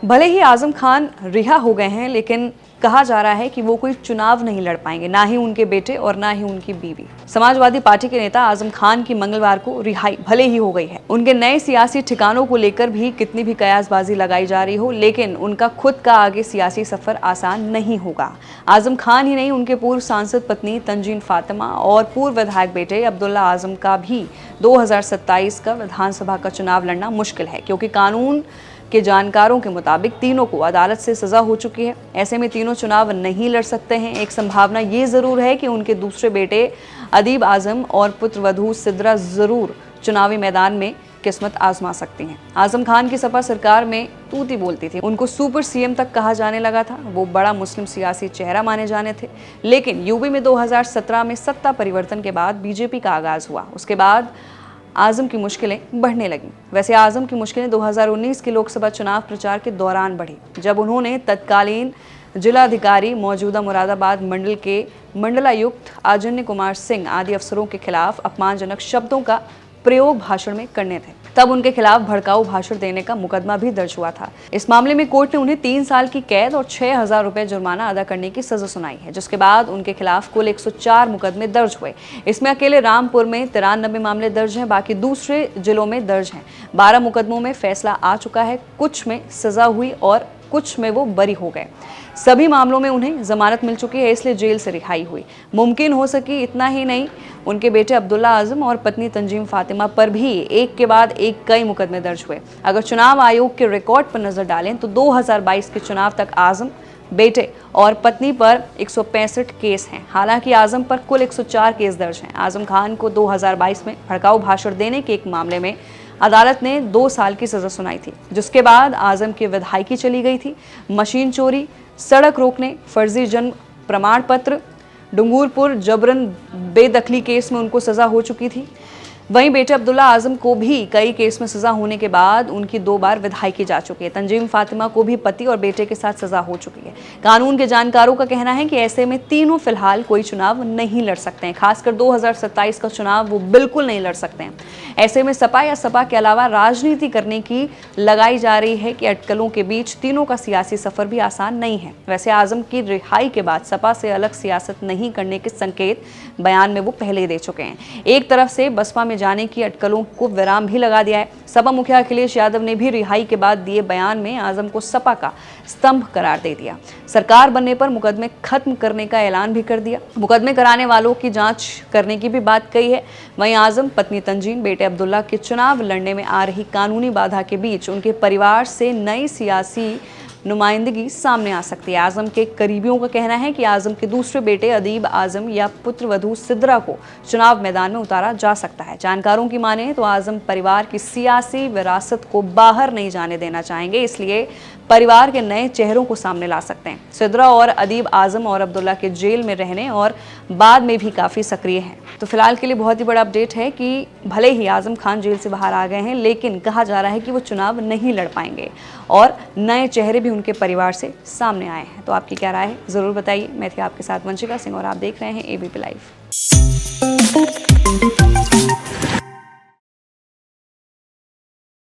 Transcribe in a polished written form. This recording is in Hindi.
भले ही आजम खान रिहा हो गए हैं, लेकिन कहा जा रहा है कि वो कोई चुनाव नहीं लड़ पाएंगे, ना ही उनके बेटे और ना ही उनकी बीवी। समाजवादी पार्टी के नेता आजम खान की मंगलवार को रिहाई भले ही हो गई है। उनके नए सियासी ठिकानों को लेकर भी कितनी भी कयासबाजी लगाई जा रही हो, लेकिन उनका खुद का आगे सियासी सफर आसान नहीं होगा। आजम खान ही नहीं, उनके पूर्व सांसद पत्नी तंजीन फातिमा और पूर्व विधायक बेटे अब्दुल्ला आजम का भी 2027 का विधानसभा का चुनाव लड़ना मुश्किल है, क्योंकि कानून के जानकारों के मुताबिक तीनों को अदालत से सजा हो चुकी है। ऐसे में तीनों चुनाव नहीं लड़ सकते हैं। एक संभावना ये जरूर है कि उनके दूसरे बेटे अदीब आजम और पुत्र वधू सिद्रा जरूर चुनावी मैदान में किस्मत आजमा सकती हैं। आजम खान की सपा सरकार में तूती बोलती थी, उनको सुपर सीएम तक कहा जाने लगा था। वो बड़ा मुस्लिम सियासी चेहरा माने जाने थे, लेकिन यूपी में 2017 में सत्ता परिवर्तन के बाद बीजेपी का आगाज हुआ। उसके बाद आजम की मुश्किलें बढ़ने लगीं। वैसे आजम की मुश्किलें 2019 के लोकसभा चुनाव प्रचार के दौरान बढ़ी, जब उन्होंने तत्कालीन जिलाधिकारी मौजूदा मुरादाबाद मंडल के मंडलायुक्त आजन्य कुमार सिंह आदि अफसरों के खिलाफ अपमानजनक शब्दों का प्रयोग भाषण में करने थे। तब उनके खिलाफ भड़काऊ भाषण देने का मुकदमा भी दर्ज हुआ था। इस मामले में कोर्ट ने उन्हें 3 साल की कैद और 6,000 रुपए जुर्माना अदा करने की सजा सुनाई है, जिसके बाद उनके खिलाफ कुल 104 मुकदमे दर्ज हुए। इसमें अकेले रामपुर में 93 मामले दर्ज हैं, बाकी दूसरे जिलों में दर्ज हैं। 12 मुकदमों में फैसला आ चुका है, कुछ में सजा हुई और कुछ में वो बरी हो गए। सभी मामलों में उन्हें जमानत मिल चुकी है, इसलिए जेल से रिहाई हुई मुमकिन हो सकी। इतना ही नहीं, उनके बेटे अब्दुल्ला आजम और पत्नी तंजीम फातिमा पर भी एक के बाद एक कई मुकदमे दर्ज हुए। अगर चुनाव आयोग के रिकॉर्ड पर नजर डालें तो 2022 के चुनाव तक आजम, बेटे और पत्नी पर 165 केस हैं। हालांकि आजम पर कुल 104 केस दर्ज हैं। आजम खान को 2022 में भड़काऊ भाषण देने के एक मामले में अदालत ने 2 साल की सजा सुनाई थी, जिसके बाद आजम की विधायकी चली गई थी। मशीन चोरी, सड़क रोकने, फर्जी जन्म प्रमाण पत्र, डूंगरपुर जबरन बेदखली केस में उनको सजा हो चुकी थी। वहीं बेटे अब्दुल्ला आजम को भी कई केस में सजा होने के बाद उनकी 2 बार विधायकी जा चुकी है। तंजीम फातिमा को भी पति और बेटे के साथ सजा हो चुकी है। कानून के जानकारों का कहना है कि ऐसे में तीनों फिलहाल कोई चुनाव नहीं लड़ सकते हैं, खासकर 2027 का चुनाव वो बिल्कुल नहीं लड़ सकते हैं। ऐसे में सपा या सपा के अलावा राजनीति करने की लगाई जा रही है कि अटकलों के बीच तीनों का सियासी सफर भी आसान नहीं है। वैसे आजम की रिहाई के बाद सपा से अलग सियासत नहीं करने के संकेत बयान में वो पहले ही दे चुके हैं। एक तरफ से बसपा में जाने की अटकलों को विराम भी लगा दिया है। सपा मुखिया अखिलेश यादव ने भी रिहाई के बाद दिए बयान में आजम को सपा का स्तंभ करार दे दिया। सरकार बनने पर मुकदमे खत्म करने का ऐलान भी कर दिया। मुकदमे कराने वालों की जांच करने की भी बात कही है। वहीं आजम, पत्नी तंजीम, बेटे अब्दुल्ला के चुनाव लड़ने में आ रही कानूनी बाधा के बीच उनके परिवार से नई सियासी नुमाइंदगी सामने आ सकती है। आजम के करीबियों का कहना है कि आजम के दूसरे बेटे अदीब आजम या पुत्र वधू सिद्रा को चुनाव मैदान में उतारा जा सकता है। जानकारों की माने तो आजम परिवार की सियासी विरासत को बाहर नहीं जाने देना चाहेंगे, इसलिए परिवार के नए चेहरों को सामने ला सकते हैं। सिद्रा और अदीब आजम और अब्दुल्ला के जेल में रहने और बाद में भी काफ़ी सक्रिय हैं। तो फिलहाल के लिए बहुत ही बड़ा अपडेट है कि भले ही आजम खान जेल से बाहर आ गए हैं, लेकिन कहा जा रहा है कि वो चुनाव नहीं लड़ पाएंगे और नए चेहरे भी उनके परिवार से सामने आए हैं। तो आपकी क्या राय है, ज़रूर बताइए। मैं थी आपके साथ वंशिका सिंह और आप देख रहे हैं ABP लाइव।